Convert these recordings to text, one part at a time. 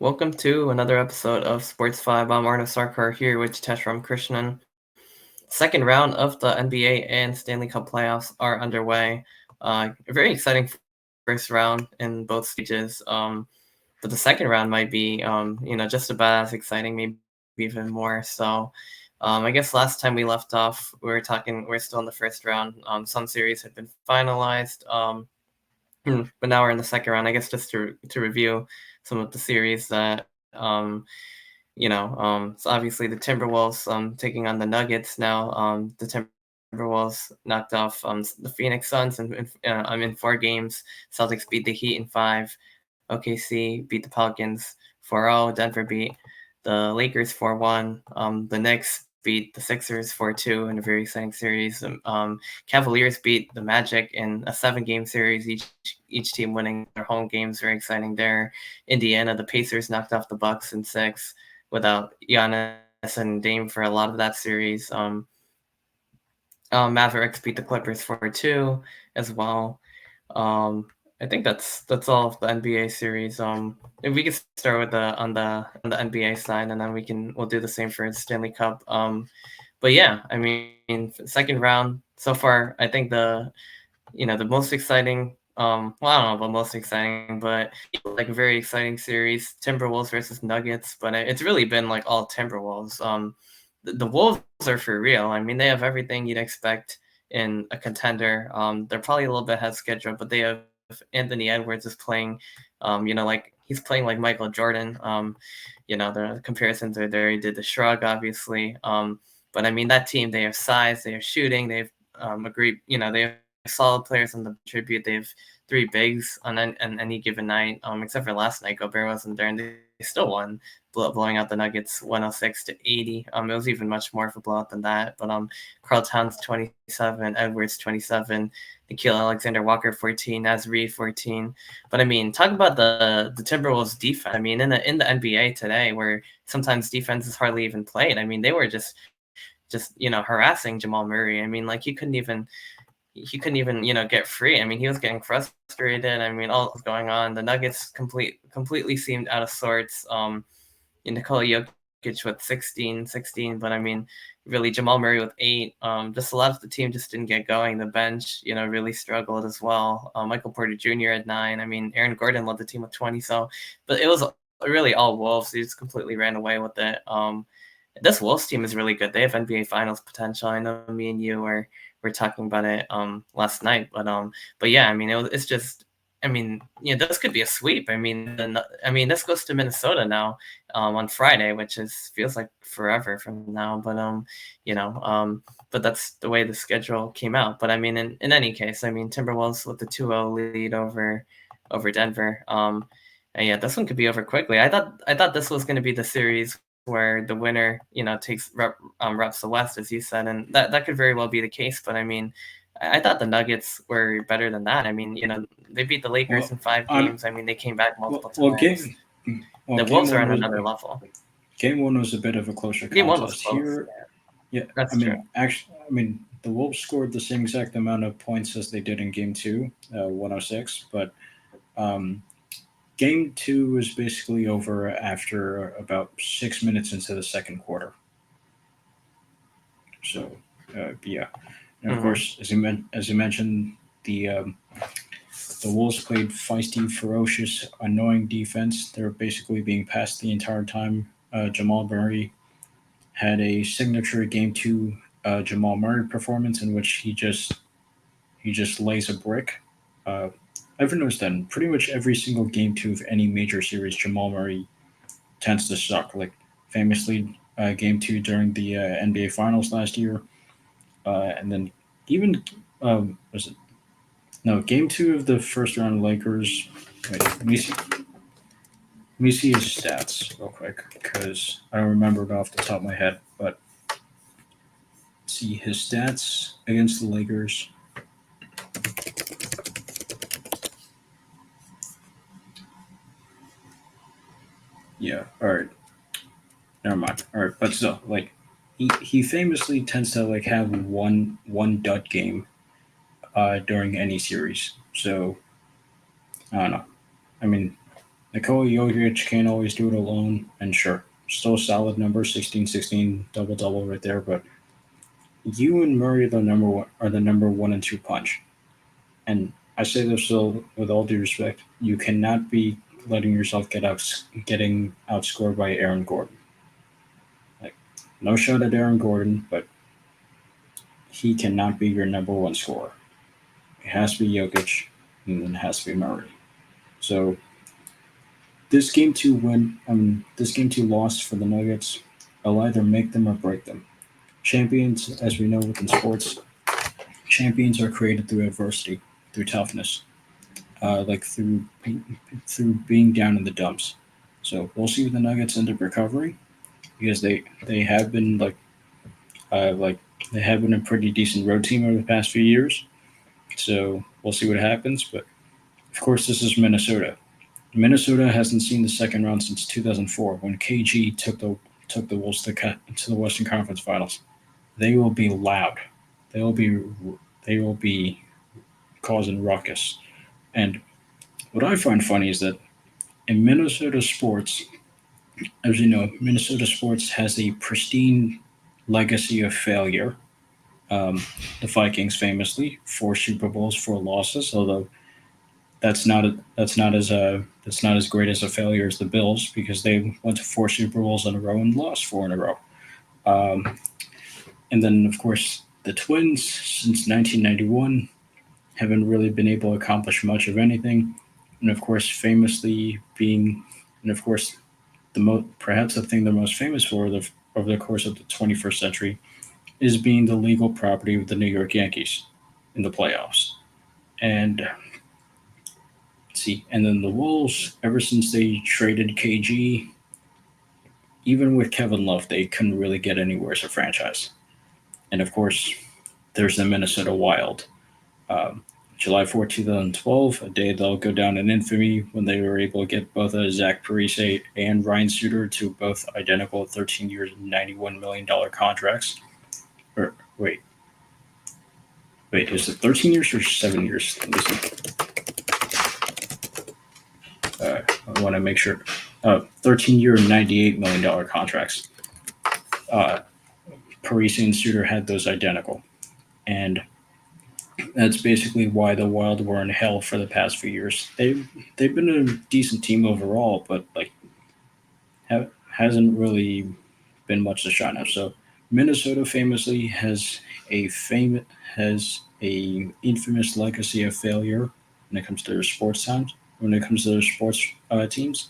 Welcome to another episode of SportsVibe. I'm Arnav Sarkar here with Jitesh Krishnan. Second round of the NBA and Stanley Cup playoffs are underway. A very exciting first round in both stages. But the second round might be, just about as exciting, maybe even more. So, I guess last time we left off, we're still in the first round. Some series had been finalized. But now we're in the second round. I guess just to review some of the series that so obviously the Timberwolves taking on the Nuggets now. The Timberwolves knocked off the Phoenix Suns in 4 games. Celtics beat the Heat in 5. OKC beat the Pelicans 4-0. Denver beat the Lakers 4-1. The Knicks beat the Sixers 4-2 in a very exciting series. Cavaliers beat the Magic in a 7-game series, each team winning their home games. Very exciting there. Indiana, the Pacers knocked off the Bucks in 6 without Giannis and Dame for a lot of that series. Mavericks beat the Clippers 4-2 as well. I think that's all of the NBA series. If we could start with on the NBA side, and then we'll do the same for Stanley Cup. But yeah, I mean, second round so far, I think the most exciting. I don't know about most exciting, but like a very exciting series, Timberwolves versus Nuggets. But it's really been like all Timberwolves. The Wolves are for real. I mean, they have everything you'd expect in a contender. They're probably a little bit ahead of schedule, but they have Anthony Edwards is playing, like he's playing like Michael Jordan. The comparisons are there. He did the shrug, obviously. But I mean, that team, they have size, they have shooting, they've they have solid players on the tribute. They have 3 bigs on any given night, except for last night. Gobert wasn't there, and they still won, blowing out the Nuggets 106-80. It was even much more of a blowout than that. But Karl Towns 27, Edwards 27, Nickeil Alexander-Walker 14, Naz Reid 14. But I mean, talk about the Timberwolves defense. I mean, in the NBA today, where sometimes defense is hardly even played. I mean, they were just harassing Jamal Murray. I mean, like he couldn't even get free. I mean, he was getting frustrated. I mean, all that was going on. The Nuggets completely seemed out of sorts. Nikola Jokic with 16, but I mean, really Jamal Murray with 8. Just a lot of the team just didn't get going. The bench, really struggled as well. Michael Porter Jr. at 9. I mean, Aaron Gordon led the team with 20. So, but it was really all Wolves. He just completely ran away with it. This Wolves team is really good. They have NBA Finals potential. I know me and you were talking about it last night, but yeah, I mean, it's just, I mean, this could be a sweep. I mean, this goes to Minnesota now on Friday, which feels like forever from now. But that's the way the schedule came out. But I mean, in any case, I mean, Timberwolves with the 2-0 lead over Denver. And yeah, this one could be over quickly. I thought this was going to be the series where the winner, reps the West, as you said, and that could very well be the case. But I mean, I thought the Nuggets were better than that. I mean, they beat the Lakers in 5 games. I mean, they came back multiple times. The Wolves are on another level. Game 1 was a bit of a closer Game 1 was contest. close. Here, yeah, that's true. The Wolves scored the same exact amount of points as they did in Game 2, 106, but Game 2 was basically over after about 6 minutes into the second quarter. So, yeah. And of course, as you mentioned, the Wolves played feisty, ferocious, annoying defense. They were basically being passed the entire time. Jamal Murray had a signature Game 2 Jamal Murray performance in which he just lays a brick. I've noticed that in pretty much every single Game 2 of any major series, Jamal Murray tends to suck. Like famously, Game 2 during the NBA Finals last year, and then even was it? No, Game 2 of the first round Lakers. Wait, let me see his stats real quick because I don't remember it off the top of my head. But see his stats against the Lakers. Yeah, all right. Never mind. All right, but still, like, he famously tends to like have one dud game during any series. So I don't know. I mean, Nikola Jokic can't always do it alone, and sure, still solid number, 16-16 double double right there. But you and Murray are the number one and two punch. And I say this with all due respect, you cannot be letting yourself getting outscored by Aaron Gordon. Like, no shot at Aaron Gordon, but he cannot be your number one scorer. It has to be Jokic, and then it has to be Murray. So this game two loss for the Nuggets, will either make them or break them. Champions, as we know within sports, champions are created through adversity, through toughness, like through being down in the dumps. So we'll see if the Nuggets end up recovering because they have been like they have been a pretty decent road team over the past few years. So we'll see what happens. But of course, this is Minnesota. Minnesota hasn't seen the second round since 2004 when KG took the Wolves to the Western Conference Finals. They will be loud. They will be they will be causing ruckus. And what I find funny is that in Minnesota sports, as you know, Minnesota sports has a pristine legacy of failure. Um, the Vikings famously 4 Super Bowls, 4 losses. Although that's not as great as a failure as the Bills because they went to 4 Super Bowls in a row and lost four in a row. Um, and then of course the Twins since 1991 haven't really been able to accomplish much of anything, and of course famously being, and of course perhaps the thing they're most famous for over the course of the 21st century is being the legal property of the New York Yankees in the playoffs. And see, and then the Wolves, ever since they traded KG, even with Kevin Love, they couldn't really get anywhere as a franchise. And of course, there's the Minnesota Wild. Um, July 4th, 2012, a day that'll go down in infamy when they were able to get both Zach Parise and Ryan Suter to both identical 13 years, $91 million contracts. Or wait, is it 13 years or 7 years? I want to make sure. 13-year, $98 million contracts. Uh, Parise and Suter had those identical. And that's basically why the Wild were in hell for the past few years. They've been a decent team overall, but like hasn't really been much to shine up. So Minnesota famously has a infamous legacy of failure when it comes to their sports times. When it comes to their sports teams,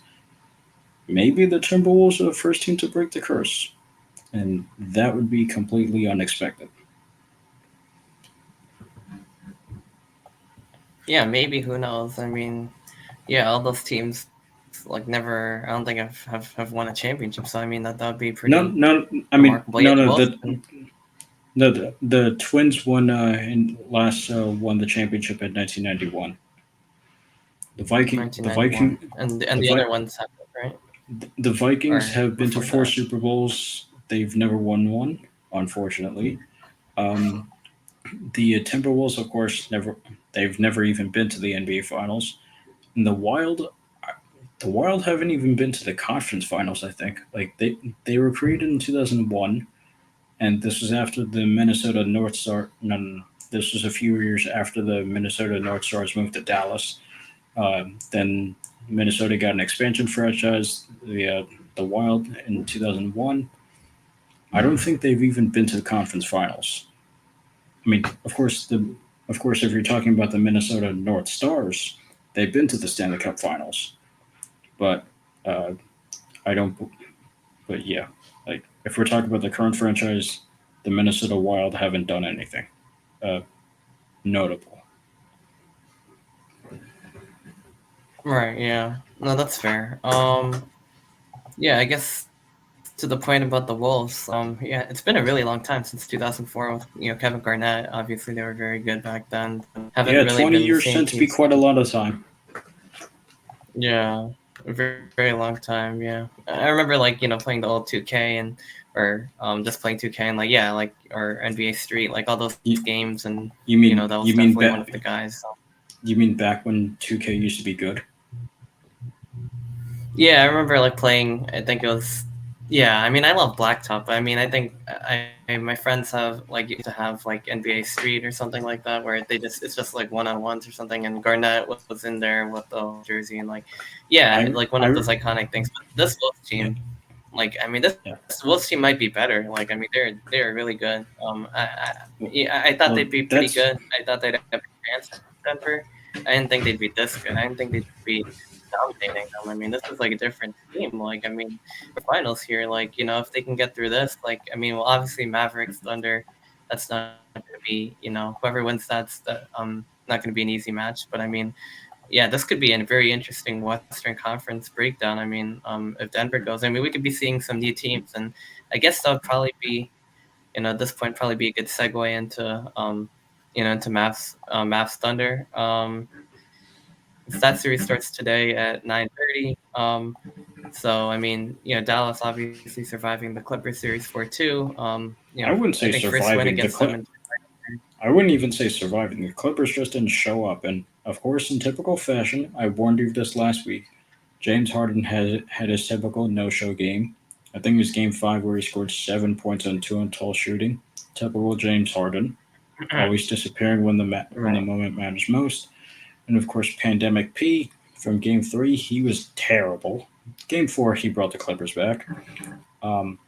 maybe the Timberwolves are the first team to break the curse, and that would be completely unexpected. Yeah, maybe. Who knows? I mean, yeah, all those teams like never. I don't think have won a championship. So I mean that would be pretty No, no, I mean, remarkable. Yeah, no, the no. Wolves. The Twins won the championship in 1991. The 1991, Viking and the the Vi- other ones have it, right? the Vikings Or have been to before four that. Super Bowls. They've never won one, unfortunately. Um, the Timberwolves, of course, never. They've never even been to the NBA Finals. And the Wild haven't even been to the conference finals. I think they were created in 2001, and this was after the Minnesota North Star. No, no, no. This was a few years after the Minnesota North Stars moved to Dallas. Then Minnesota got an expansion franchise, the Wild in 2001. I don't think they've even been to the conference finals. I mean, of course, if you're talking about the Minnesota North Stars, they've been to the Stanley Cup Finals, but uh, I don't. But yeah, like if we're talking about the current franchise, the Minnesota Wild haven't done anything uh, notable. Right. Yeah. No, that's fair. Yeah, I guess to the point about the Wolves. Yeah, it's been a really long time since 2004 with Kevin Garnett. Obviously, they were very good back then. Haven't Yeah, really 20 been the years same tend to team be quite a since. lot of time. Yeah, a very long time. Yeah, I remember playing the old 2K and or just playing 2K and yeah, or NBA Street, like all those You, games, and you that mean was you definitely mean one of back the guys. you mean back when 2K used to be good? Yeah, I remember like playing. I think it was. Yeah, I mean, I love Blacktop. I mean, I think my friends have like used to have like NBA Street or something like that, where they just it's just like one on ones or something, and Garnett was in there with the Hawks jersey, and like, yeah, I like one of I those iconic things. But this Wolves yeah, team, like, I mean, this yeah. Wolves team might be better. Like, I mean, they're really good. Well, Yeah, I thought they'd well, be pretty that's good. I thought they'd have a chance in Denver. I didn't think they'd be this good. I didn't think they'd be dominating them. I mean, this is like a different team. Like, I mean, finals here. Like, if they can get through this, like, I mean, well, obviously Mavericks, Thunder, that's not going to be, whoever wins not going to be an easy match. But I mean, yeah, this could be a very interesting Western Conference breakdown. I mean, if Denver goes, I mean, we could be seeing some new teams, and I guess that would probably be, at this point, probably be a good segue into Mavs Thunder. That series starts today at 9:30. So I mean, Dallas obviously surviving the Clippers series 4-2. I wouldn't I say think first win surviving the against them clip. in. I wouldn't even say surviving. The Clippers just didn't show up, and of course, in typical fashion, I warned you of this last week. James Harden had his typical no-show game. I think it was Game 5 where he scored 7 points on 2 on 12 shooting. Typical James Harden, always disappearing when the Right. moment matters most. And of course, Pandemic P from Game 3, he was terrible. Game 4, he brought the Clippers back. Um,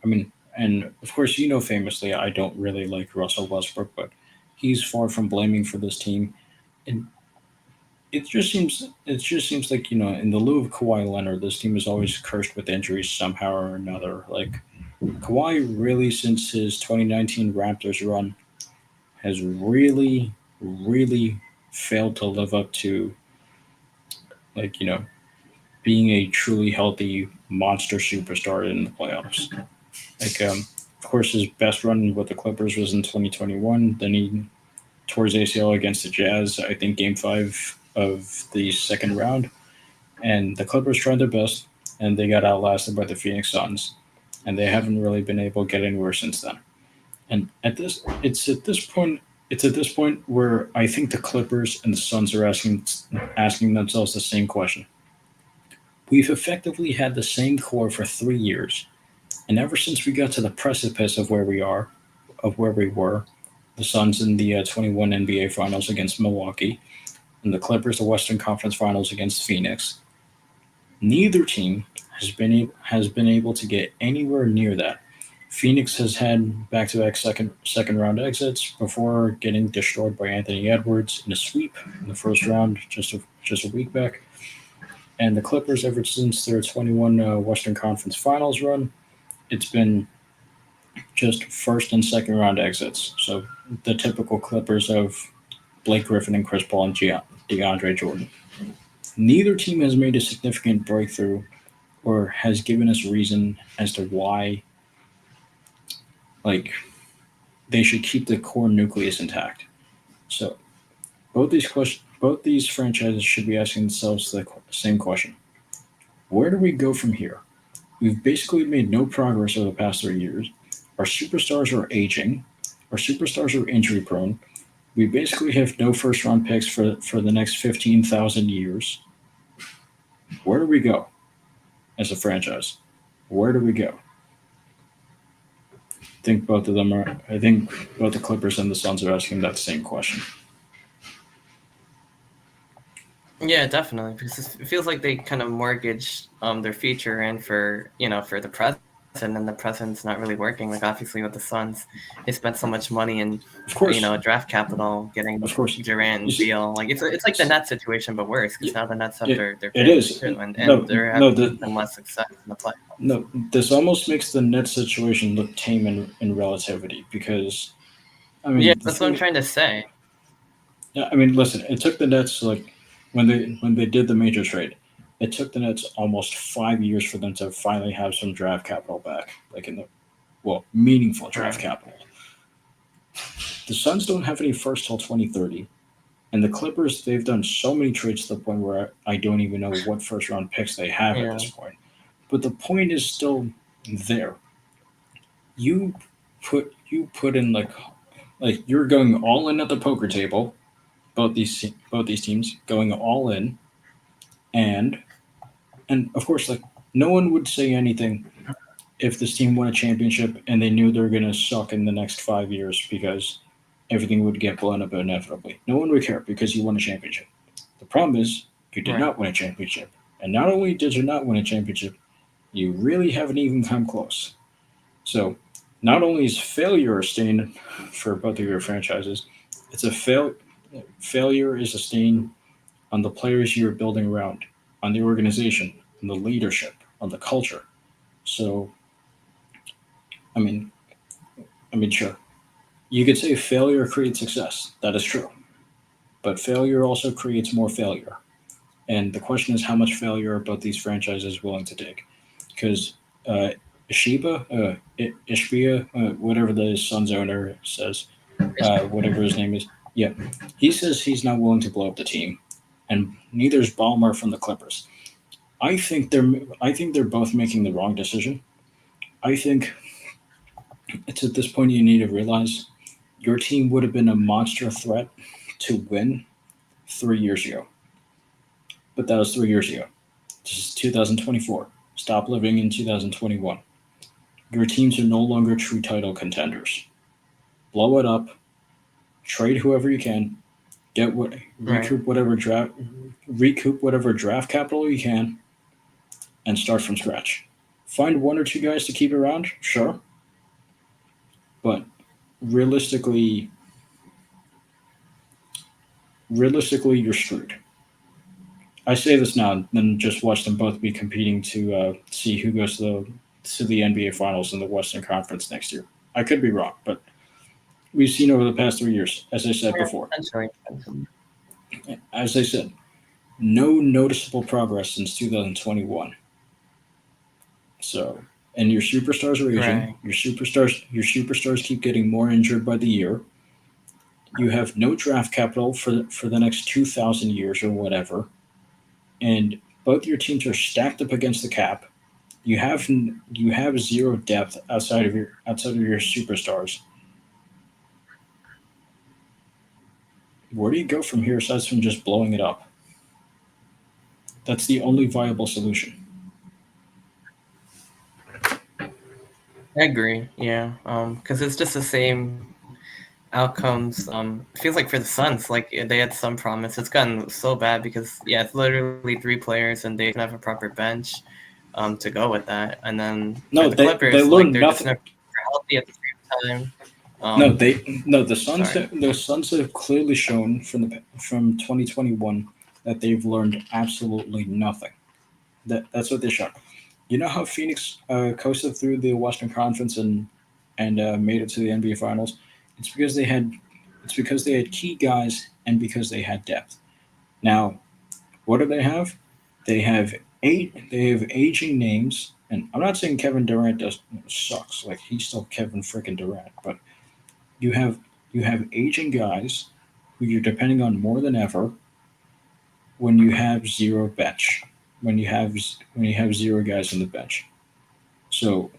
I mean, and of course, famously, I don't really like Russell Westbrook, but he's far from blaming for this team. And it just seems like in the lieu of Kawhi Leonard, this team is always cursed with injuries somehow or another. Like Kawhi, really, since his 2019 Raptors run, has really, really failed to live up to like being a truly healthy monster superstar in the playoffs. Like, of course, his best run with the Clippers was in 2021. Then he tore his ACL against the Jazz, I think Game 5 of the second round. And the Clippers tried their best, and they got outlasted by the Phoenix Suns. And they haven't really been able to get anywhere since then. And it's at this point where I think the Clippers and the Suns are asking themselves the same question. We've effectively had the same core for 3 years, and ever since we got to the precipice of where we were, the Suns in the 21 NBA Finals against Milwaukee, and the Clippers the Western Conference Finals against Phoenix, neither team has been able to get anywhere near that. Phoenix has had back-to-back second round exits before getting destroyed by Anthony Edwards in a sweep in the first round just a week back. And the Clippers, ever since their 21 Western Conference Finals run, it's been just first and second round exits. So the typical Clippers of Blake Griffin and Chris Paul and DeAndre Jordan. Neither team has made a significant breakthrough or has given us reason as to why like they should keep the core nucleus intact. So both these franchises should be asking themselves the same question: where do we go from here? We've basically made no progress over the past 3 years. Our superstars are aging. Our superstars are injury prone. We basically have no first round picks for the next 15,000 years. Where do we go as a franchise? Where do we go? I think both the Clippers and the Suns are asking that same question. Yeah, definitely. Because it feels like they kind of mortgage their future in for the present, and the present's not really working. Like obviously with the Suns, they spent so much money in Of course, draft capital getting of course. Durant You and see, Beal. Like it's like the Nets situation, but worse because y- now the Nets have it, their it fans is. too, and No, they're no, having less success in the playoffs. no. This almost makes the Nets situation look tame in relativity because I Yeah, mean the that's what I'm thing. trying to say. Yeah, I mean, listen. It took the Nets like when they did the major trade. It took the Nets almost 5 years for them to finally have some draft capital back, like in the meaningful draft Right. capital. The Suns don't have any first till 2030, and the Clippers they've done so many trades to the point where I don't even know what first round picks they have at Yeah. this point. But the point is still there. You you put in like you're going all in at the poker table. Both these teams going all in, and And of course, like no one would say anything if this team won a championship and they knew they were going to suck in the next 5 years because everything would get blown up inevitably. No one would care because you won a championship. The problem is you did Right. not win a championship. And not only did you not win a championship, you really haven't even come close. So not only is failure a stain for both of your franchises, it's a failure is a stain on the players you're building around, on the organization, on the leadership, on the culture. So I mean, sure, you could say failure creates success. That is true. But failure also creates more failure. And the question is how much failure are both these franchises willing to take? Because uh, Ishbia, whatever the Suns owner says, whatever his name is, yeah, he says he's not willing to blow up the team, and neither is Ballmer from the Clippers. I think they're I think they're both making the wrong decision. I think it's at this point you need to realize your team would have been a monster threat to win 3 years ago. But that was 3 years ago. This is 2024. Stop living in 2021. Your teams are no longer true title contenders. Blow it up, trade whoever you can, get what Right. recoup whatever draft capital you can, and start from scratch. Find one or two guys to keep around, sure, but realistically, you're screwed. I say this now, and then just watch them both be competing to see who goes to the NBA Finals in the Western Conference next year. I could be wrong, but we've seen over the past 3 years, as I said Yeah, before. potentially. As I said, no noticeable progress since 2021. So, and your superstars are aging. Right. Your superstars keep getting more injured by the year. You have no draft capital for the next 2,000 years or whatever, and both your teams are stacked up against the cap. You have zero depth outside of your superstars. Where do you go from here aside from just blowing it up? That's the only viable solution. I agree. Yeah. Because it's just the same outcomes. It feels like for the Suns, like they had some promise. It's gotten so bad because yeah, it's literally three players and they don't have a proper bench, to go with that. And then for No, the they Clippers, like learned they're just nothing. never healthy at the same time. No, Um, the Suns Sorry. have clearly shown from 2021 that they've learned absolutely nothing. That's what they showed. You know how Phoenix coasted through the Western Conference and made it to the NBA Finals? It's because they had it's because they had key guys and because they had depth. Now, what do they have? They have They have aging names, and I'm not saying Kevin Durant does sucks. Like he's still Kevin freaking Durant, but you have aging guys who you're depending on more than ever when you have zero bench. When you have zero guys on the bench. So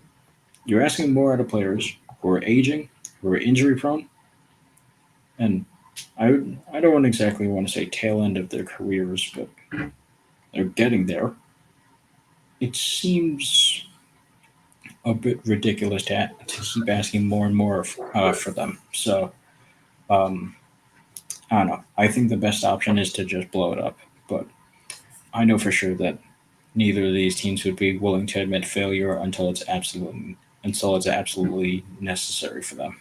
you're asking more out of players who are aging, who are injury prone, and I don't exactly want to say tail end of their careers, but they're getting there. It seems a bit ridiculous to keep asking more and more for them. So um, I don't know. I think the best option is to just blow it up. But I know for sure that neither of these teams would be willing to admit failure until it's absolutely necessary for them.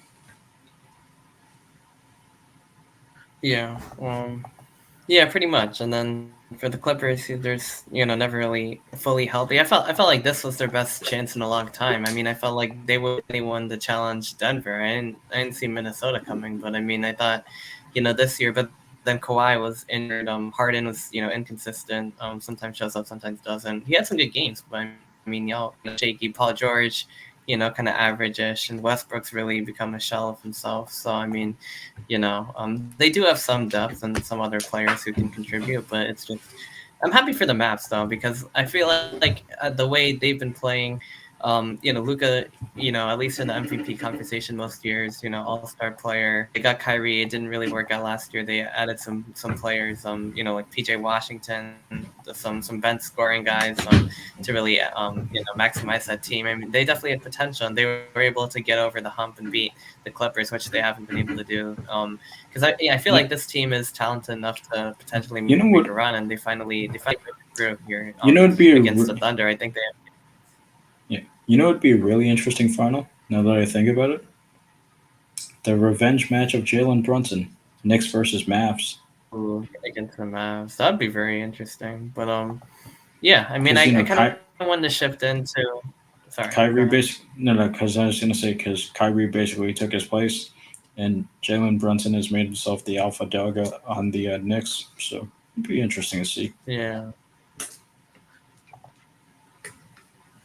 yeah. Yeah, pretty much. And then for the Clippers, there's never really fully healthy. I felt like this was their best chance in a long time. I mean, I felt like they would be anyone to challenge Denver. I didn't see Minnesota coming, but I mean, I thought, this year. But then Kawhi was injured. Harden was inconsistent. Sometimes shows up, sometimes doesn't. He had some good games, but I mean, y'all shaky. Paul George, kind of average-ish, and Westbrook's really become a shell of himself. So I mean, they do have some depth and some other players who can contribute, but it's just I'm happy for the Maps though because I feel like the way they've been playing, Luka, at least in the MVP conversation most years, all-star player. They got Kyrie. It didn't really work out last year. They added some players, like PJ Washington, some bench scoring guys, to really, maximize that team. I mean, they definitely had potential, and they were able to get over the hump and beat the Clippers, which they haven't been able to do. Because I feel Yeah, like this team is talented enough to potentially you know make what? a run, and they finally broke through here It'd be against the Thunder. I think they yeah. It'd be a really interesting final. Now that I think about it, the revenge match of Jalen Brunson, Knicks versus Mavs. against the Mavs. That'd be very interesting. But yeah. I mean, Because I kind of wanted to shift into. Sorry, go ahead. Kyrie basically no, because I was gonna say because Kyrie basically took his place, and Jalen Brunson has made himself the alpha dog on the Knicks. So it'd be interesting to see. Yeah,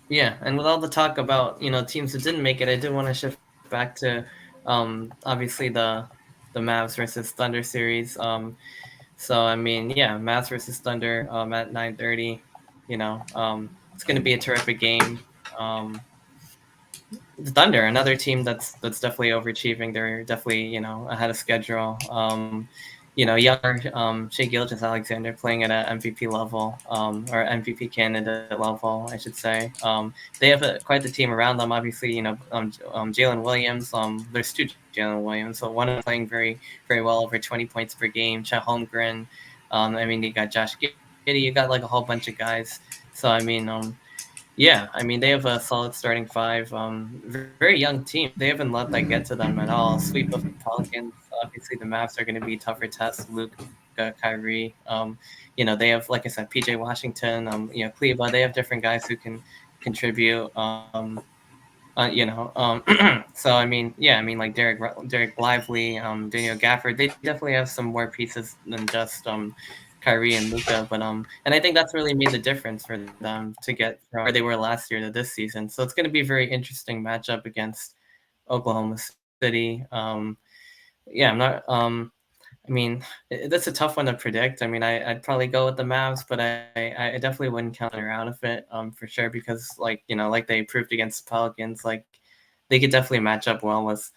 yeah. And with all the talk about teams that didn't make it, I did want to shift back to obviously the Mavs versus Thunder series. So I mean, yeah, Mavs versus Thunder at 9:30. It's going to be a terrific game. Um, the Thunder, another team that's definitely overachieving. They're definitely ahead of schedule. Younger Shea Gilgeous-Alexander playing at a MVP level, or MVP candidate level, I should say. They have quite the team around them. Obviously, Jalen Williams. There's two Jalen Williams, so one is playing very very well, over 20 points per game. Chet Holmgren. I mean, you got Josh Giddey. You got like a whole bunch of guys. So I mean, yeah, I mean, they have a solid starting five. Very young team. They haven't let that get to them at all. Sweep of the Pelicans. Obviously, the Mavs are going to be a tougher test. Luka, Kyrie. They have, like I said, PJ Washington. Cleva. They have different guys who can contribute. So I mean, yeah, I mean, like Derek Lively, Daniel Gafford. They definitely have some more pieces than just Kyrie and Luka, but and I think that's really made the difference for them to get from where they were last year to this season. So it's going to be a very interesting matchup against Oklahoma City. Yeah, I'm not. I mean, that's a tough one to predict. I mean, I'd probably go with the Mavs, but I definitely wouldn't count her out of it, for sure, because like they proved against the Pelicans, like they could definitely match up well with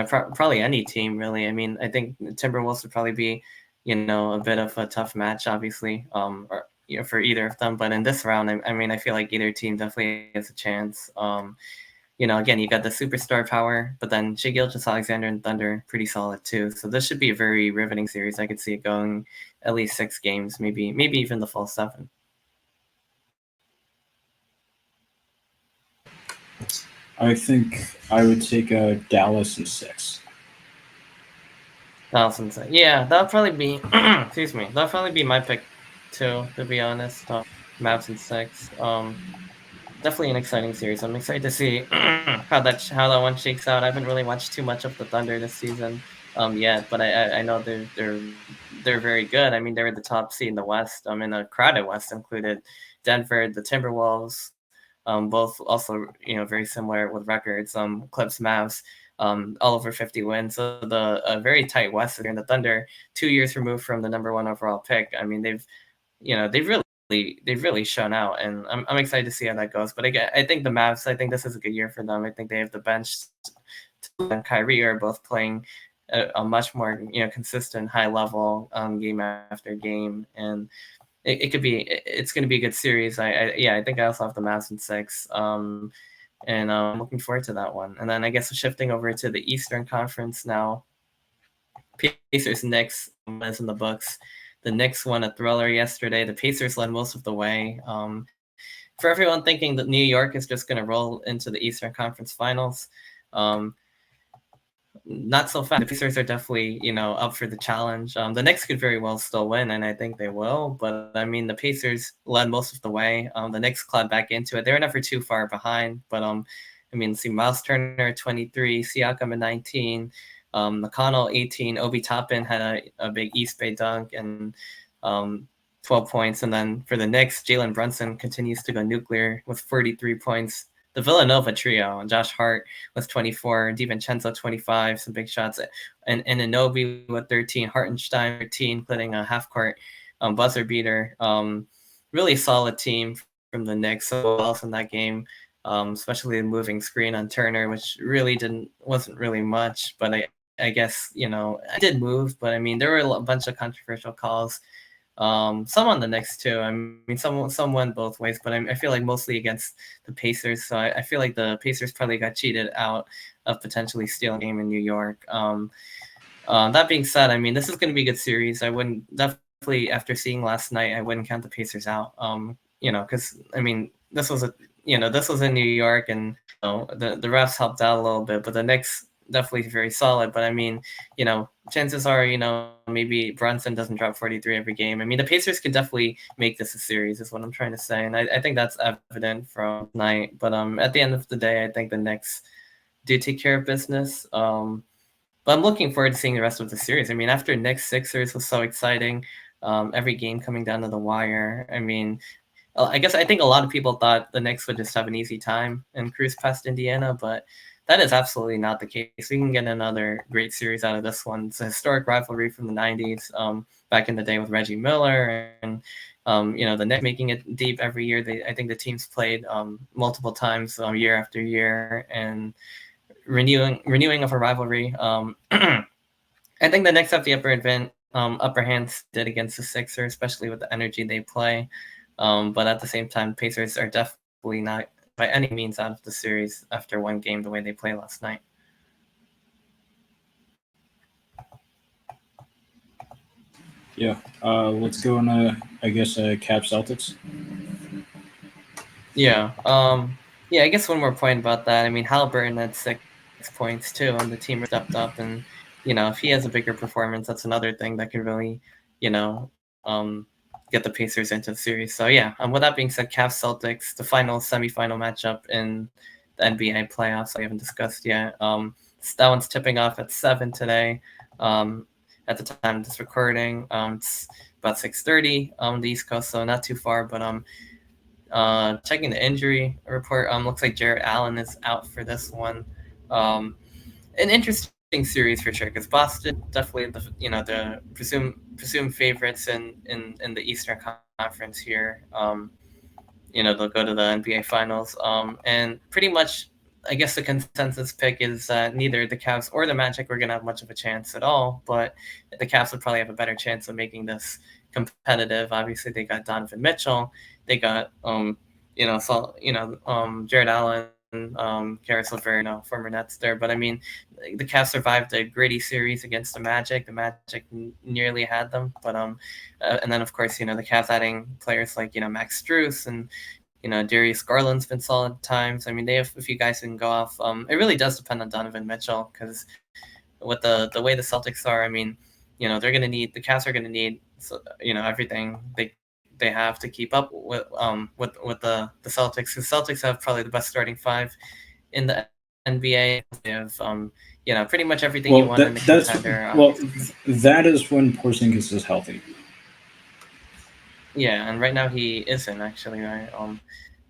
probably any team really. I mean, I think Timberwolves would probably be a bit of a tough match, obviously, or for either of them. But in this round, I mean, I feel like either team definitely has a chance. Again, you got the superstar power, but then Shai Gilgeous-Alexander and Thunder pretty solid too. So this should be a very riveting series. I could see it going at least 6 games, maybe even the full 7. I think I would take Dallas in 6. Thousands. Yeah, that'll probably be excuse me. That'll probably be my pick too, to be honest. Mavs in 6. Definitely an exciting series. I'm excited to see how that one shakes out. I haven't really watched too much of the Thunder this season yet, but I know they're very good. I mean, they were the top seed in the West. In a crowded West included Denver, the Timberwolves, both also very similar with records. Clips, Mavs, all over 50 wins. So the very tight West here in the Thunder, 2 years removed from the #1 overall pick. I mean, they've really shown out, and I'm excited to see how that goes. But I think the Mavs, I think this is a good year for them. I think they have the bench. And Kyrie are both playing a much more consistent, high level game after game, and it's going to be a good series. I think I also have the Mavs in 6. And I'm looking forward to that one. And then I guess shifting over to the Eastern Conference now. Pacers Knicks is in the books. The Knicks won a thriller yesterday. The Pacers led most of the way. For everyone thinking that New York is just going to roll into the Eastern Conference Finals, um, not so fast. The Pacers are definitely up for the challenge. The Knicks could very well still win, and I think they will. But I mean, the Pacers led most of the way. The Knicks clawed back into it. They were never too far behind, but I mean, see, Miles Turner at 23, Siakam at 19, McConnell 18, Obi Toppin had a big East Bay dunk and 12 points. And then for the Knicks, Jalen Brunson continues to go nuclear with 43 points. The Villanova trio, Josh Hart with 24, DiVincenzo 25, some big shots, and Anunoby with 13, Hartenstein 13, including a half-court buzzer beater. Really solid team from the Knicks. So else in that game. especially the moving screen on Turner, which really wasn't really much. But I guess I did move, but I mean there were a bunch of controversial calls. Some on the Knicks too. I mean, some went both ways, but I feel like mostly against the Pacers. So I feel like the Pacers probably got cheated out of potentially stealing a game in New York. That being said, I mean, this is going to be a good series. I wouldn't definitely after seeing last night, I wouldn't count the Pacers out. Because I mean, this was in New York, and the refs helped out a little bit, but the Knicks definitely very solid. But I mean, chances are, maybe Brunson doesn't drop 43 every game. I mean, the Pacers could definitely make this a series, is what I'm trying to say, and I think that's evident from tonight. But at the end of the day, I think the Knicks do take care of business. But I'm looking forward to seeing the rest of the series. I mean, after Knicks Sixers was so exciting, every game coming down to the wire. I mean, I think a lot of people thought the Knicks would just have an easy time and cruise past Indiana, but that is absolutely not the case. We can get another great series out of this one. It's a historic rivalry from the 90s, back in the day with Reggie Miller, and the Knicks making it deep every year. I think the teams played multiple times year after year, and renewing of a rivalry. I think the Knicks have the upper hand did against the Sixers, especially with the energy they play. But at the same time, Pacers are definitely not by any means out of the series after one game the way they played last night. Yeah. Let's go on. I guess Cap Celtics. Yeah. I guess one more point about that. I mean, Halliburton had 6 points too, and the team stepped up. And if he has a bigger performance, that's another thing that could really, get the Pacers into the series. So yeah. With that being said, Cavs Celtics, the semifinal matchup in the NBA playoffs. I haven't discussed yet. That one's tipping off at 7 today. At the time of this recording, it's about 6:30 on the East Coast, so not too far. But checking the injury report, looks like Jarrett Allen is out for this one. An interesting series for sure, because Boston definitely the presumed favorites in the Eastern Conference here. They'll go to the NBA Finals, and pretty much, I guess the consensus pick is that neither the Cavs or the Magic were going to have much of a chance at all, but the Cavs would probably have a better chance of making this competitive. Obviously, they got Donovan Mitchell, they got Jared Allen, Karis LeVert, former Nets there. But I mean, the Cavs survived a gritty series against the Magic. The Magic nearly had them, but and then of course the Cavs adding players like Max Strus and Darius Garland's been solid times. I mean, they have a few guys who can go off. It really does depend on Donovan Mitchell, because with the way the Celtics are, I mean, they're going to need, the Cavs are going to need, everything they have to keep up with the Celtics. The Celtics have probably the best starting five in the NBA. They have pretty much everything you Well, want in a contender. that is when Porzingis is healthy. Yeah, and right now he isn't actually, right? I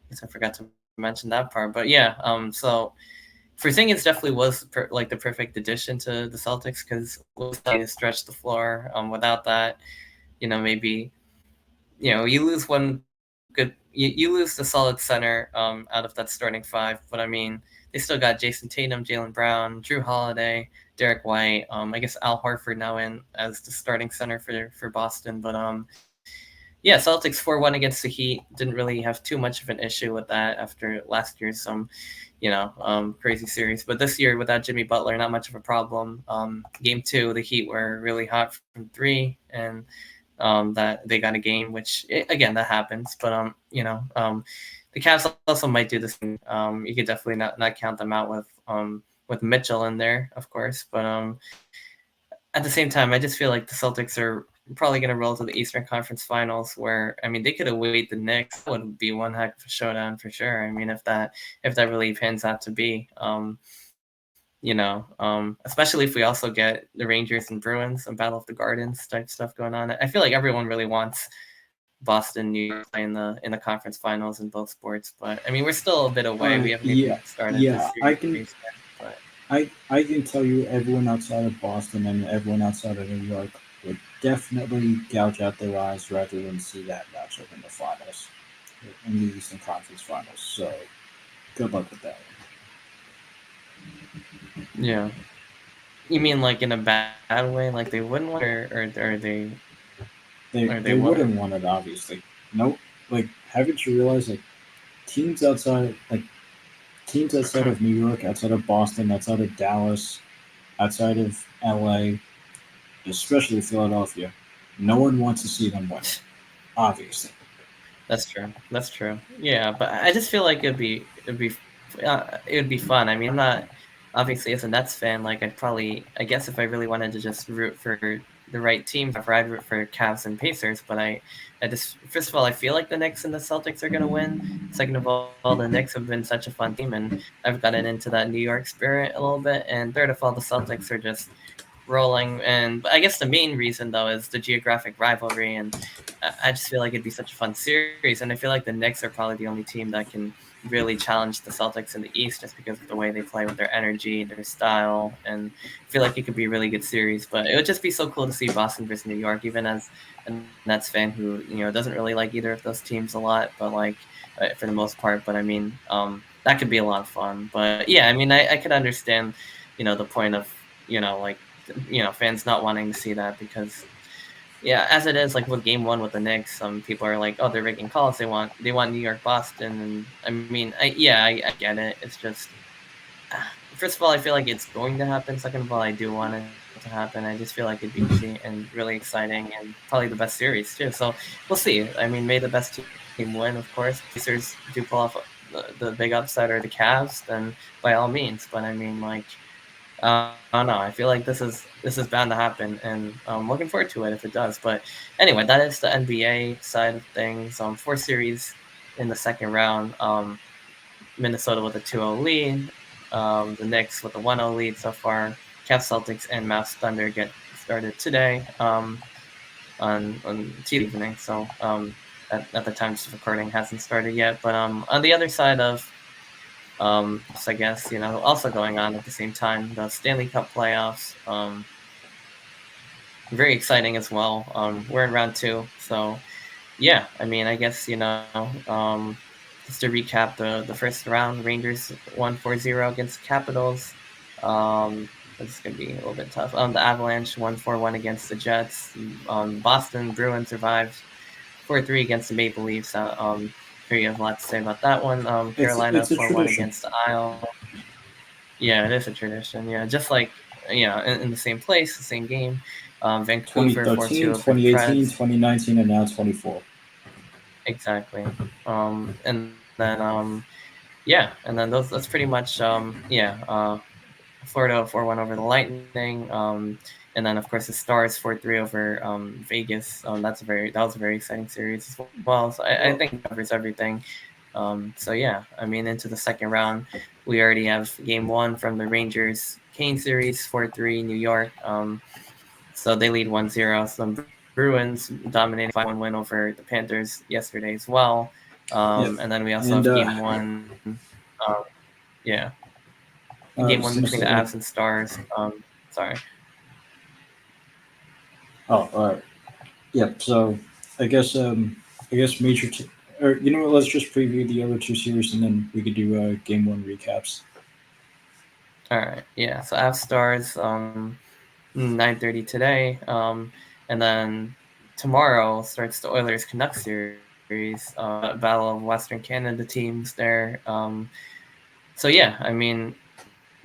guess I forgot to mention that part, but yeah. So Porzingis definitely was the perfect addition to the Celtics, because we'll to stretch the floor. Without that, maybe you lose one good, you lose the solid center out of that starting five. But I mean, they still got Jason Tatum, Jaylen Brown, Drew Holiday, Derek White. I guess Al Horford now in as the starting center for Boston. But yeah, Celtics 4-1 against the Heat. Didn't really have too much of an issue with that after last year's crazy series. But this year, without Jimmy Butler, not much of a problem. Game 2, the Heat were really hot from 3, and that they got a game, which again, that happens. But the Cavs also might do this. You could definitely not count them out with Mitchell in there, of course. But at the same time, I just feel like the Celtics are probably going to roll to the Eastern Conference Finals, where I mean they could await the Knicks. That would be one heck of a showdown for sure. I mean, if that really pans out to be, especially if we also get the Rangers and Bruins, a Battle of the Gardens type stuff going on. I feel like everyone really wants Boston, New York play in the conference finals in both sports. But I mean, we're still a bit away. We haven't even started this series. I can tell you, everyone outside of Boston and everyone outside of New York would definitely gouge out their eyes rather than see that matchup in the finals, in the Eastern Conference Finals. So Good luck with that. Yeah. You mean like in a bad way, like they wouldn't want it, or They they they wouldn't? wouldn't want it, obviously. No, like haven't you realized like teams outside like teams outside of New York, outside of Boston, outside of Dallas, outside of LA, especially Philadelphia, no one wants to see them win. Obviously, That's true. That's true. Yeah, but I just feel like it would be fun. I mean, I'm not obviously as a Nets fan. Like, I guess if I really wanted to just root for the right teams, I'd root for Cavs and Pacers. But I just first of all, I feel like the Knicks and the Celtics are gonna win. Second of all, the Knicks have been such a fun team, and I've gotten into that New York spirit a little bit. And third of all, the Celtics are just rolling. And I guess the main reason though is the geographic rivalry, and I just feel like it'd be such a fun series. And I feel like the Knicks are probably the only team that can really challenge the Celtics in the East just because of the way they play with their energy, their style, and I feel like it could be a really good series. But it would just be so cool to see Boston versus New York, even as a Nets fan who doesn't really like either of those teams a lot, but like for the most part. But I mean, that could be a lot of fun. But yeah, I mean, I could understand the point of like fans not wanting to see that because yeah, as it is, like with Game One with the Knicks, some people are like, "Oh, they're making calls. They want New York, Boston." And I mean, I get it. It's just, first of all, I feel like it's going to happen. Second of all, I do want it to happen. I just feel like it'd be crazy and really exciting, and probably the best series too. So we'll see. I mean, may the best team win, of course. Pacers do pull off the big upset or the Cavs, then by all means. But I mean, like, I don't know. I feel like this is bound to happen, and I'm looking forward to it if it does. But anyway, that is the NBA side of things. Four series in the second round. Minnesota with a 2-0 lead. The Knicks with a 1-0 lead so far. Cavs, Celtics, and Mavs Thunder get started today. On Tuesday evening. So at the time of recording hasn't started yet. But on the other side of I guess also going on at the same time, the Stanley Cup playoffs. Very exciting as well. We're in round two, so yeah. I mean, I guess just to recap the first round, Rangers won 4-0 against the Capitals. It's gonna be a little bit tough. The Avalanche won 4-1 against the Jets. Boston Bruins survived 4-3 against the Maple Leafs. Here you have a lot to say about that one. Carolina it's a 4-1 tradition. against the Isle. Yeah, it is a tradition. Yeah, just like in the same place, the same game. Vancouver 4-2 over the 2013, Preds. 2019, and now 24. Exactly. And then yeah, and then that's pretty much Florida 4-1 over the Lightning. And then of course the Stars 4-3 over Vegas. That was a very exciting series as well. So I think Well, that covers everything. So yeah, I mean into the second round, we already have game one from the Rangers Kane series 4-3 New York. So they lead 1-0. So the Bruins dominating 5-1 win over the Panthers yesterday as well. yeah, And then we also and have game one. Yeah, game I one was between gonna the say Avs like, and Stars. Sorry. oh, all right, yeah. So I guess I guess major or you know what? Let's just preview the other two series and then we could do game one recaps. All right. Yeah. So Avs Stars 9:30 today. And then tomorrow starts the Oilers Canucks series. Battle of Western Canada teams there. So yeah, I mean,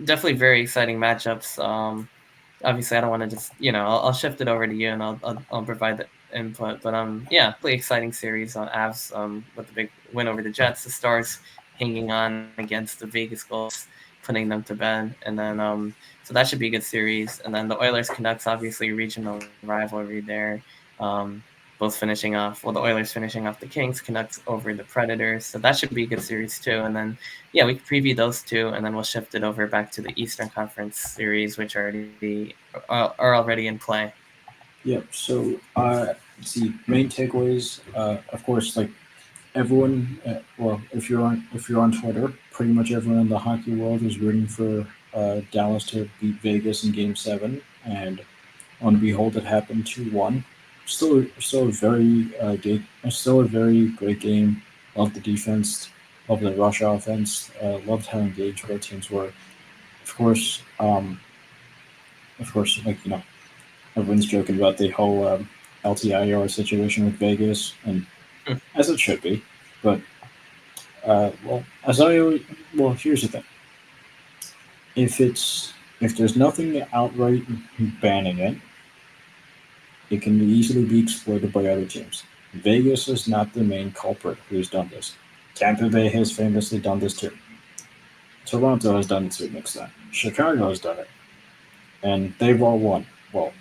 definitely very exciting matchups. Obviously, I don't want to just I'll shift it over to you and I'll provide the input. But yeah, pretty exciting series on Avs with the big win over the Jets. The Stars hanging on against the Vegas Golden Knights, putting them to bed, and then so that should be a good series. And then the Oilers Canucks, obviously regional rivalry there. Um, both finishing off, well, the Oilers finishing off the Kings, Canucks over the Predators. So that should be a good series too. And then yeah, we can preview those two, and then we'll shift it over back to the Eastern Conference series, which are already in play. Yep. So let's see main takeaways. Of course, like everyone. Well, if you're on Twitter, pretty much everyone in the hockey world is rooting for Dallas to beat Vegas in Game Seven, and on behold, it happened 2-1. Still a very still a very great game. Love the defense. Love the rush offense. Loved how engaged both teams were. Of course, like everyone's joking about the whole LTIR situation with Vegas, and as it should be. But well, as I always, well, here's the thing: if there's nothing outright banning it, it can easily be exploited by other teams. Vegas is not the main culprit who's done this. Tampa Bay has famously done this too. Toronto has done it to an extent. Chicago has done it, and they've all won. Well,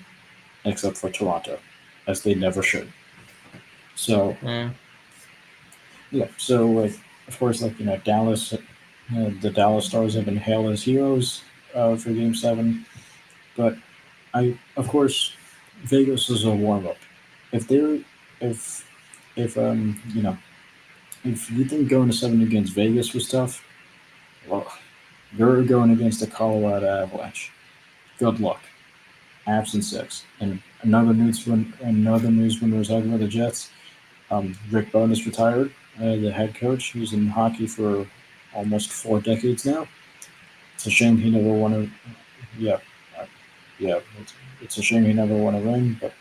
except for Toronto, as they never should. So Yeah. yeah, so like of course, like Dallas, the Dallas Stars have been hailed as heroes for Game Seven, but I of course Vegas is a warm up. If they're if if if you think going to seven against Vegas was tough, well, you're going against the Colorado Avalanche. Good luck. Avs in six. And another news when was talking about the Jets. Rick Bonus retired, the head coach. He was in hockey for almost 4 decades now. It's a shame he never won a. Yeah, uh, yeah. It's a shame he never won a ring, but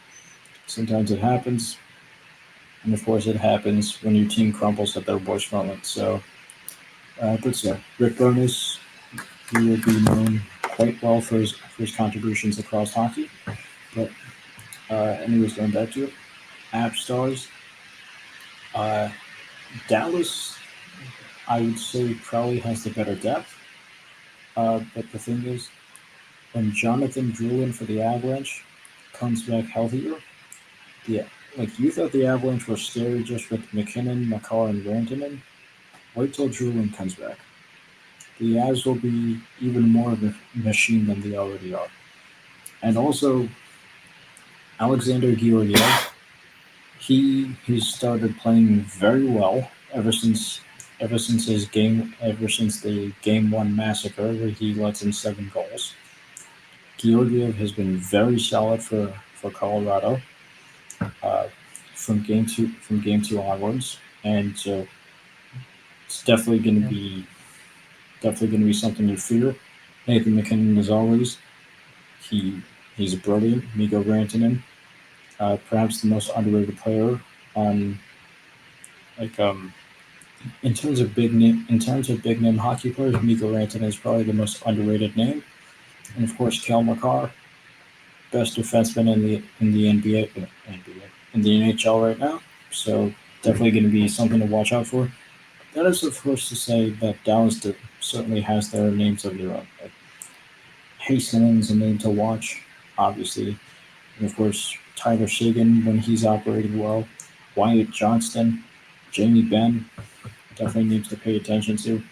sometimes it happens. And of course, it happens when your team crumbles at their worst moment. So, but yeah, Rick Bonus, he will be known quite well for his contributions across hockey. But anyways, going back to it, App Stars, uh, Dallas, I would say probably has the better depth. But the thing is, when Jonathan Drouin for the Avalanche comes back healthier, yeah, like you thought the Avalanche were scary just with McKinnon, McCarr, and Rantanen. Wait till Drouin comes back. The Avs will be even more of a machine than they already are. And also, Alexander Georgiev, he started playing very well ever since the game 1 massacre where he lets in 7 goals. Georgiev has been very solid for Colorado uh, from game 2 onwards, and so it's definitely going to be something to fear. Nathan McKinnon, as always, he he's brilliant. Miko Rantanen, perhaps the most underrated player on like in terms of big name hockey players. Miko Rantanen is probably the most underrated name, and of course Kel McCarr, best defenseman in the in the NHL right now. So definitely going to be something to watch out for. That is of course to say that certainly has their names of their own. Like Hastings, a name to watch, obviously, and of course Tyler Sagan when he's operating well. Wyatt Johnston, Jamie Benn, definitely needs to pay attention to.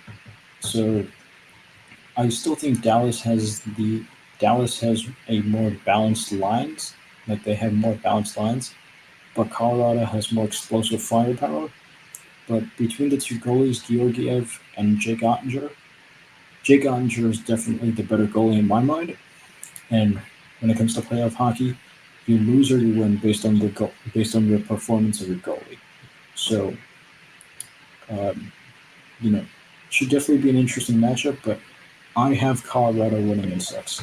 So I still think Dallas has a more balanced lines, like they have more balanced lines, but Colorado has more explosive firepower. But between the two goalies, Georgiev and Jake Ottinger is definitely the better goalie in my mind. And when it comes to playoff hockey, you lose or you win based on your performance of your goalie. So um, you know, should definitely be an interesting matchup. But I have Colorado winning in 6.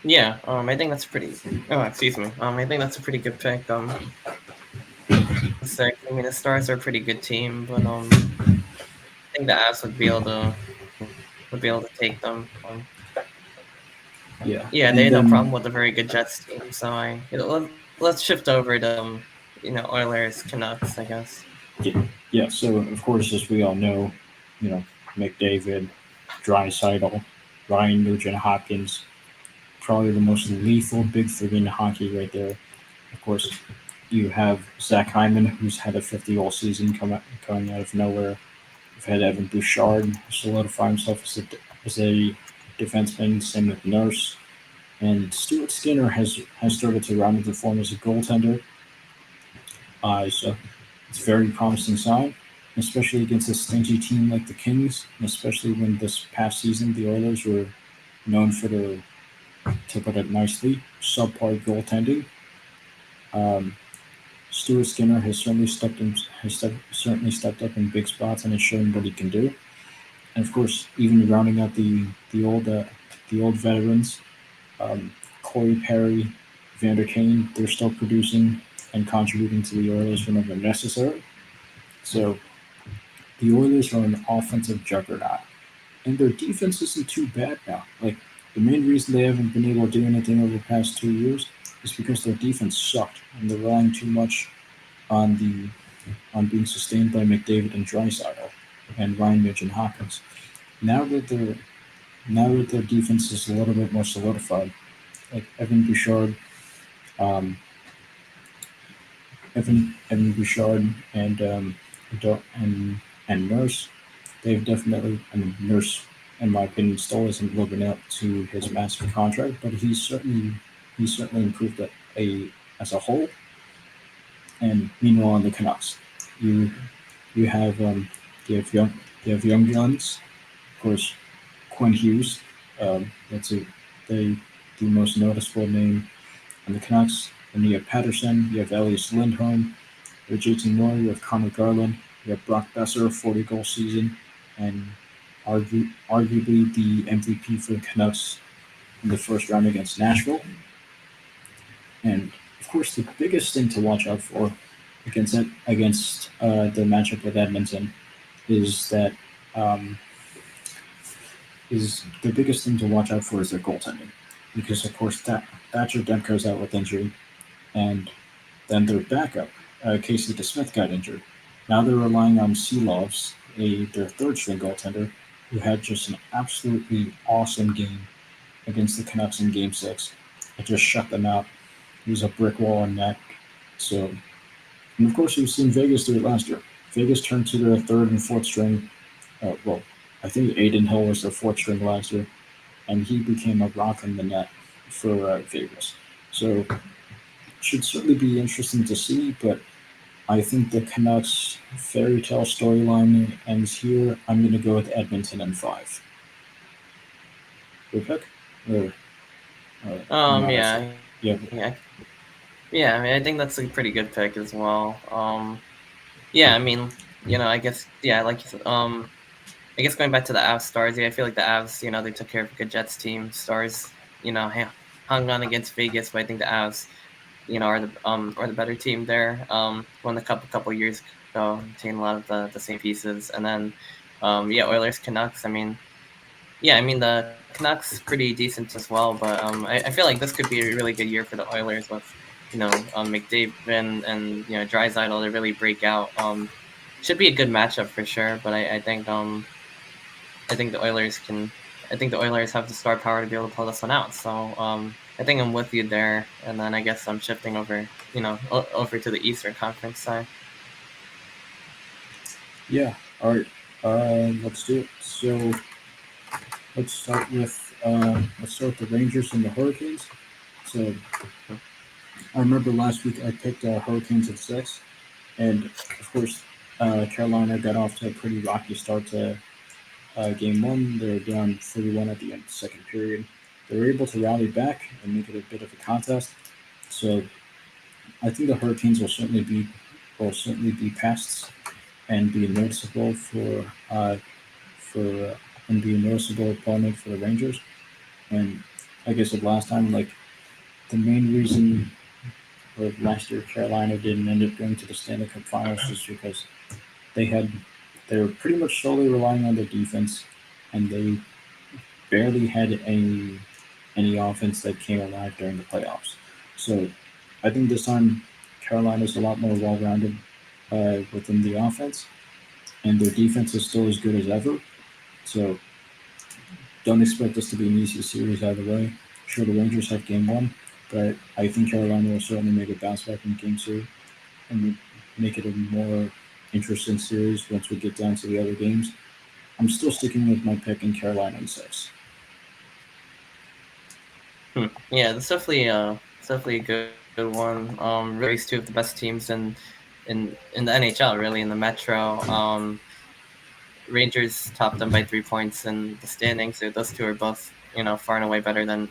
Yeah, I think that's pretty. Oh, excuse me. I think that's a pretty good pick. Six. I mean, the Stars are a pretty good team, but I think the Avs would be able to take them. Yeah, Yeah, they and had no problem then with a very good Jets team. So let's shift over to Oilers Canucks, I guess. yeah, yeah. So of course, as we all know, you know McDavid, Draisaitl, Ryan Nugent Hopkins, probably the most lethal big three in hockey right there. Of course, you have Zach Hyman, who's had a 50-goal season coming out of nowhere. You've had Evan Bouchard solidify himself as a defenseman. Same with Nurse. And Stuart Skinner has started to round into form as a goaltender. So it's a very promising sign, especially against a stingy team like the Kings, and especially when this past season the Oilers were known for their, to put it nicely, subpar goaltending. Um, Stuart Skinner certainly stepped up in big spots and has shown what he can do. And of course, even rounding out the old veterans, um, Corey Perry, Vander Kane, they're still producing and contributing to the Oilers whenever necessary. So the Oilers are an offensive juggernaut, and their defense isn't too bad now. Like the main reason they haven't been able to do anything over the past 2 years is because their defense sucked, and they're relying too much on the on being sustained by McDavid and Draisaitl and Ryan Nugent Hopkins. Now that their defense is a little bit more solidified, like um, Evan Bouchard and and Nurse, they've definitely, I mean, Nurse, in my opinion, still isn't living up to his massive contract, but he's certainly improved as a whole. And meanwhile, in the Canucks, you you have you have young guns, of course, Quinn Hughes. That's the most noticeable name on the Canucks. And you have Patterson, you have Elias Lindholm, you have JT Noyer, you have Connor Garland, you have Brock Besser, 40-goal season, and arguably the MVP for the Canucks in the first round against Nashville. And of course, the biggest thing to watch out for against the matchup with Edmonton is that um, is the biggest thing to watch out for is their goaltending, because of course Thatcher Demko's out with injury, and then their backup Casey DeSmith got injured. Now they're relying on Seelovs, their third string goaltender, who had just an absolutely awesome game against the Canucks in Game 6. It just shut them out. He was a brick wall in net. So, and of course, we've seen Vegas do it last year. Vegas turned to their third and fourth string. Well, I think Aiden Hill was their fourth string last year, and he became a rock in the net for Vegas. So, it should certainly be interesting to see, but I think the Canucks fairy tale storyline ends here. I'm going to go with Edmonton in 5. Your pick? Or, Um, not yeah, actually. yeah, Yeah, yeah. I mean, I think that's a pretty good pick as well. Yeah, I mean, I guess, yeah, like you said, I guess going back to the Avs Stars, yeah, I feel like the Avs, they took care of a good Jets team. Stars, hung on against Vegas, but I think the Avs, are the better team there. Won the cup a couple years ago, retained a lot of the same pieces, and then, yeah, Oilers Canucks. I mean, yeah, I mean the Canucks pretty decent as well, but I feel like this could be a really good year for the Oilers with, McDavid and Draisaitl to really break out. Should be a good matchup for sure, but I think the Oilers can. I think the Oilers have the star power to be able to pull this one out. So I think I'm with you there, and then I guess I'm shifting over, over to the Eastern Conference side. yeah. All right. Let's do it. So let's start with the Rangers and the Hurricanes. So I remember last week I picked Hurricanes at 6, and of course Carolina got off to a pretty rocky start to game 1. They were down 3-1 at the end of the second period. They were able to rally back and make it a bit of a contest. So I think the Hurricanes will certainly be pests and be noticeable for and be a noticeable opponent for the Rangers. And like I said last time, like the main reason last year Carolina didn't end up going to the Stanley Cup Finals is because they had they were pretty much solely relying on their defense, and they barely had any offense that came alive during the playoffs. So I think this time Carolina's a lot more well-rounded within the offense, and their defense is still as good as ever. So don't expect this to be an easy series either way. Sure, the Rangers have game 1, but I think Carolina will certainly make a bounce back in game 2 and make it a more interesting series once we get down to the other games. I'm still sticking with my pick in Carolina in 6. Yeah, that's definitely a good one. Really face two of the best teams in the NHL, really in the Metro. Rangers topped them by 3 points in the standings. So those two are both, far and away better than,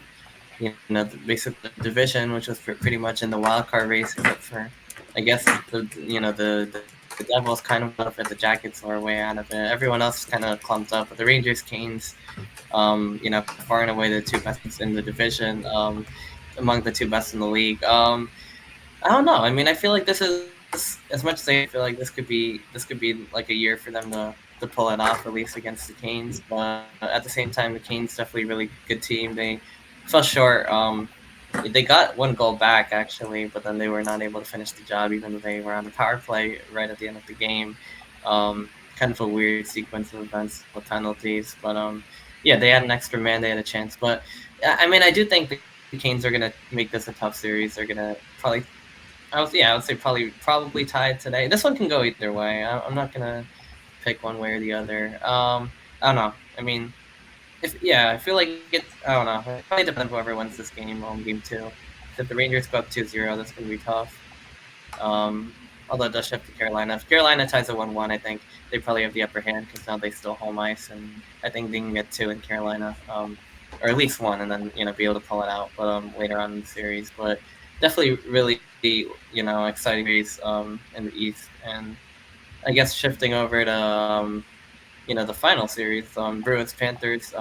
basically the division, which was pretty much in the wild card race, except for I guess the Devils kind of out of it. The Jackets are way out of it. Everyone else kind of clumped up. But the Rangers, Canes, far and away the two best teams in the division. Among the two best in the league. I don't know. I mean, I feel like this is as much as I feel like this could be like a year for them to pull it off, at least against the Canes. But at the same time, the Canes definitely a really good team. They fell short. They got one goal back actually, but then they were not able to finish the job, even though they were on the power play right at the end of the game. Kind of a weird sequence of events with penalties, but yeah, they had an extra man, they had a chance. But I mean, I do think the Canes are gonna make this a tough series. They're gonna probably I would say probably tied today. This one can go either way. I'm not gonna pick one way or the other. I don't know. I mean, I feel like it's I don't know. It probably depends on whoever wins this game, game two. If the Rangers go up 2-0, that's gonna be tough. Although it does shift to Carolina. If Carolina ties at 1-1, I think they probably have the upper hand because now they still home ice, and I think they can get two in Carolina, or at least one, and then be able to pull it out. But later on in the series, but definitely really exciting series in the East, and I guess shifting over to the final series, Bruins Panthers.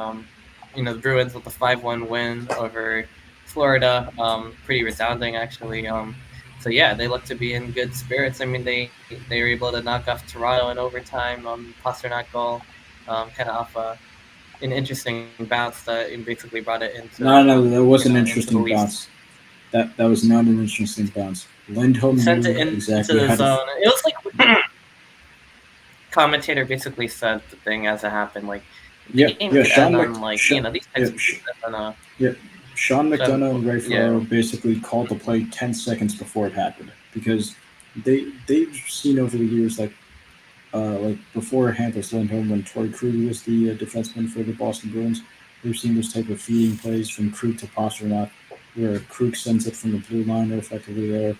The Bruins with the 5-1 win over Florida, pretty resounding actually. So yeah, they look to be in good spirits. I mean, they were able to knock off Toronto in overtime. Pasternak goal, kind of off an interesting bounce that basically brought it No, no, that was an into the interesting least. bounce. That was not an interesting bounce. Lindholm Sent it knew into the exactly how zone. to. It was like commentator basically said the thing as it happened. Like the Yeah, game could yeah. end on like these types Yeah, of games end on a yeah. Sean Sean, McDonough and Ray yeah. Ferraro basically called the play 10 seconds before it happened because they've seen over the years like before Hampus Lindholm when Torrey Krug was the defenseman for the Boston Bruins. We've seen this type of feeding plays from Krug to Pasternak, where Krug sends it from the blue line, or effectively there,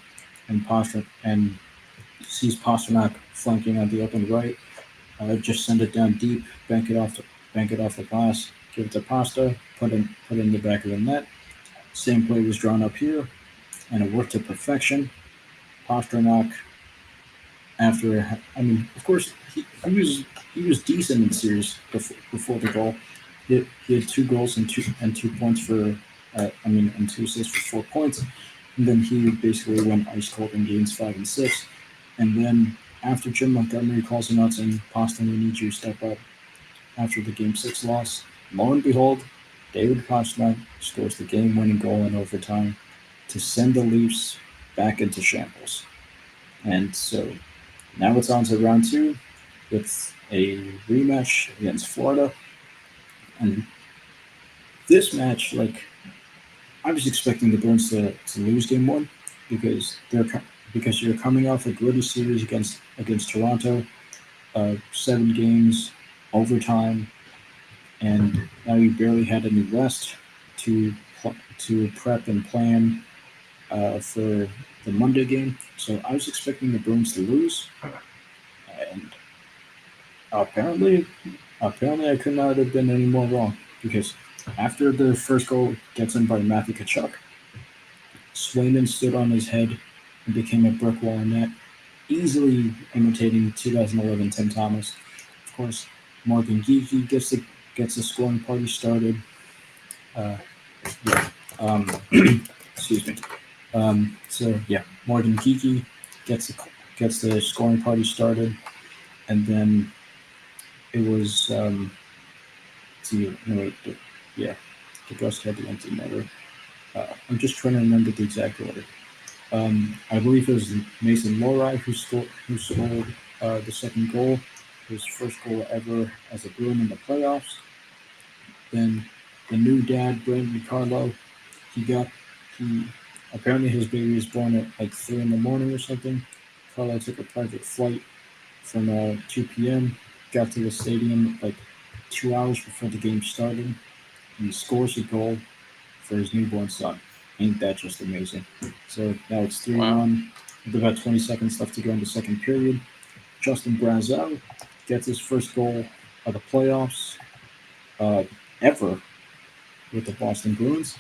and sees Pasternak flanking on the open right. Just send it down deep, bank it off the glass, give it to Pasta, put it in the back of the net. Same play was drawn up here, and it worked to perfection. Pasternak, I mean, of course, he was decent in series before the goal. He had 2 goals and 2 points for, and 2 assists for 4 points, and then he basically went ice cold in games 5 and 6. And then after Jim Montgomery calls him out saying, "Pasta, we need you to step up." After the game 6 loss, lo and behold, David Pastrnak scores the game-winning goal in overtime to send the Leafs back into shambles. And so now it's on to round 2 with a rematch against Florida. And this match, like, I was expecting the Bruins to lose game 1 because you're coming off a gritty series against Toronto, 7 games, overtime, and now you barely had any rest to to prep and plan for the Monday game. So I was expecting the Bruins to lose, and apparently, apparently I could not have been any more wrong because after the first goal gets in by Matthew Tkachuk, Swayman stood on his head and became a brick wall in net, easily imitating 2011 Tim Thomas. Of course, Morgan Geeky gets the scoring party started. Uh, yeah. Excuse me. So yeah, Morgan Geeky gets the scoring party started, and then it was no, wait, yeah, the Ghost had the empty netter. I'm just trying to remember the exact order. I believe it was Mason Lohrei who scored the second goal, his first goal ever as a Bruin in the playoffs. Then the new dad, Brandon Carlo, he got he apparently his baby was born at like 3 in the morning or something. Carlo took a private flight from 2 p.m. Got to the stadium like 2 hours before the game started, and he scores a goal for his newborn son. Ain't that just amazing? So now it's 3 Wow. 1 with about 20 seconds left to go in the second period. Justin Brazeau gets his first goal of the playoffs ever with the Boston Bruins,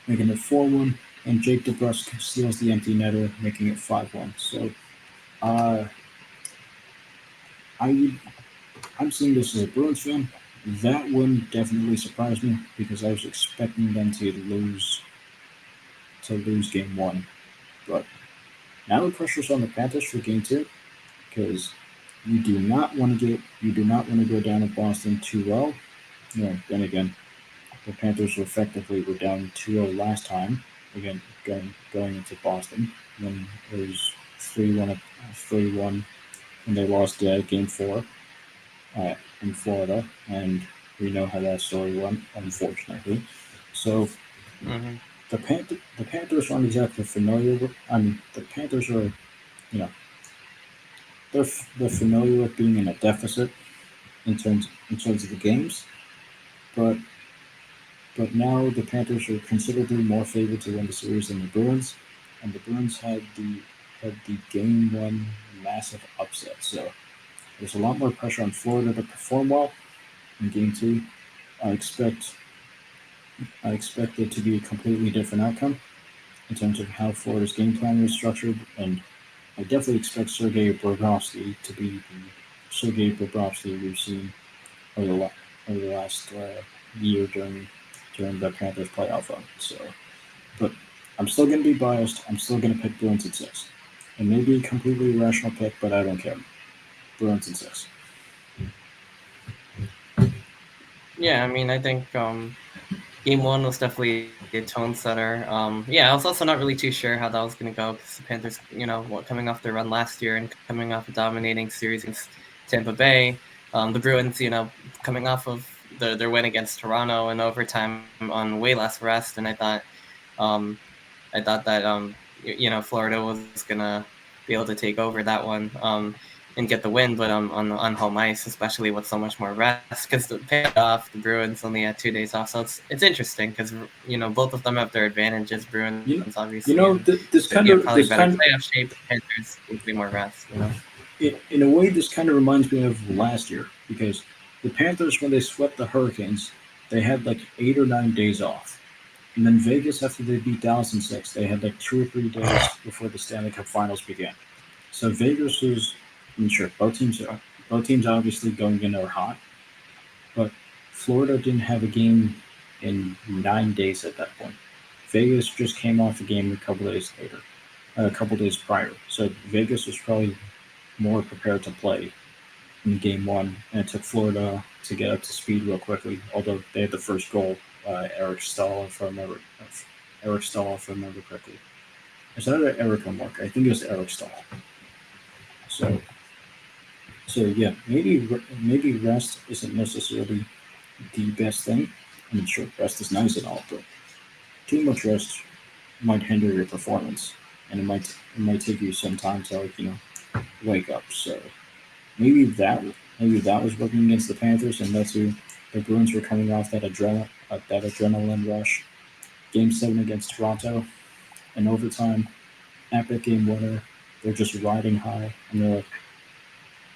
making it 4-1. and Jake DeBrusk steals the empty netter, making it 5-1. So uh, I I'm seeing this as a Bruins fan. That one definitely surprised me because I was expecting them to lose game one. But now the pressure's on the Panthers for game two because you do not want to go down to Boston 2-0. Then again, the Panthers effectively were down 2-0 last time, again going into Boston when it was 3-1 when they lost game four in Florida, and we know how that story went, unfortunately. So Mm-hmm. the Panthers aren't exactly familiar with. I mean, the Panthers are, you know, they're familiar with being in a deficit in terms of the games, but now the Panthers are considerably more favored to win the series than the Bruins, and the Bruins had the game one massive upset. So there's a lot more pressure on Florida to perform well in game two. I expect I expect it to be a completely different outcome in terms of how Florida's game plan is structured, and I definitely expect Sergei Bobrovsky to be the Sergei Bobrovsky we've seen over the last year during the Panthers playoff run. So, but I'm still going to be biased. I'm still going to pick Bruins at six. It may be a completely irrational pick, but I don't care. Bruins at six. Yeah, I mean, I think game one was definitely a tone setter. Yeah, I was also not really too sure how that was going to go because the Panthers, coming off their run last year and coming off a dominating series against Tampa Bay. The Bruins, coming off of their win against Toronto in overtime on way less rest, and um, I thought that Florida was gonna be able to take over that one and get the win, but on home ice, especially with so much more rest, because the Panthers off, the Bruins only had 2 days off, so it's interesting because both of them have their advantages. Bruins You, obviously and you know, could this be in kind probably of better this kind playoff shape. The Panthers need to be more rest. in a way, this kind of reminds me of last year because the Panthers, when they swept the Hurricanes, they had like 8 or 9 days off. And then Vegas, after they beat Dallas in six, they had like 2 or 3 days before the Stanley Cup Finals began. So Vegas was, I'm sure both teams obviously going in are hot, but Florida didn't have a game in 9 days at that point. Vegas just came off a game a couple days prior. So Vegas was probably more prepared to play in game one, and it took Florida to get up to speed real quickly. Although they had the first goal, Eric Stahl, if I remember correctly. Is that Eric or Mark? I think it was Eric Stahl. So, yeah, maybe rest isn't necessarily the best thing. I mean, sure, rest is nice and all, but too much rest might hinder your performance, and it might take you some time to wake up. So maybe that was working against the Panthers, and that's who the Bruins were coming off that adrenaline rush. Game seven against Toronto, in overtime, epic game winner. They're just riding high, and they're like,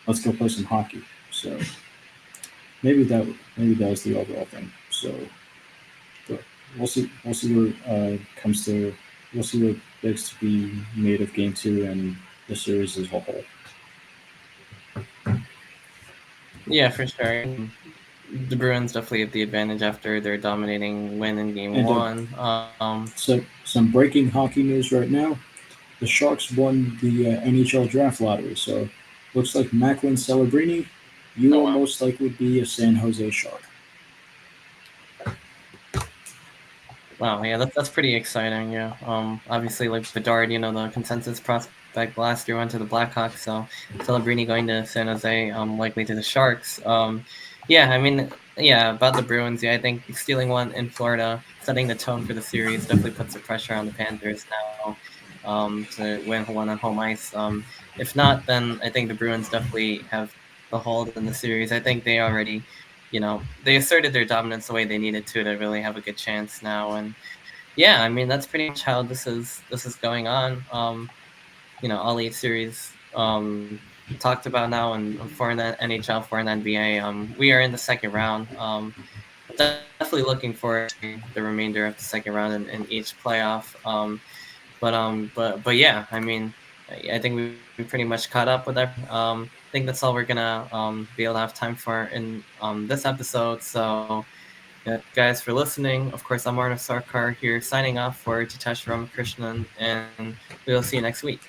let's go play some hockey. So maybe that was the overall thing. So, but we'll see where comes to we'll see what begs to be made of game two and the series as a whole. Yeah, for sure. I mean, the Bruins definitely have the advantage after their dominating win in game And one. so some breaking hockey news right now. The Sharks won the NHL draft lottery, so looks like Macklin Celebrini, you Oh will wow. most likely be a San Jose Shark. Wow, yeah, that's pretty exciting. Yeah, obviously, like Bedard, the consensus prospect last year went to the Blackhawks, so Celebrini going to San Jose, likely to the Sharks. Yeah, I mean, yeah, about the Bruins, yeah, I think stealing one in Florida, setting the tone for the series, definitely puts the pressure on the Panthers now, to win one on home ice. If not, then I think the Bruins definitely have the hold in the series. I think they already they asserted their dominance the way they needed to really have a good chance now. And yeah, I mean that's pretty much how this is going on. All 8 series talked about now, and for the NHL, for an NBA. We are in the second round. Definitely definitely looking forward to the remainder of the second round in each playoff. But yeah, I mean, I think we pretty much caught up with everything. I think that's all we're gonna be able to have time for in this episode. So, guys, for listening. Of course, I'm Arnav Sarkar here, signing off for Jitesh Ramakrishnan, and we'll see you next week.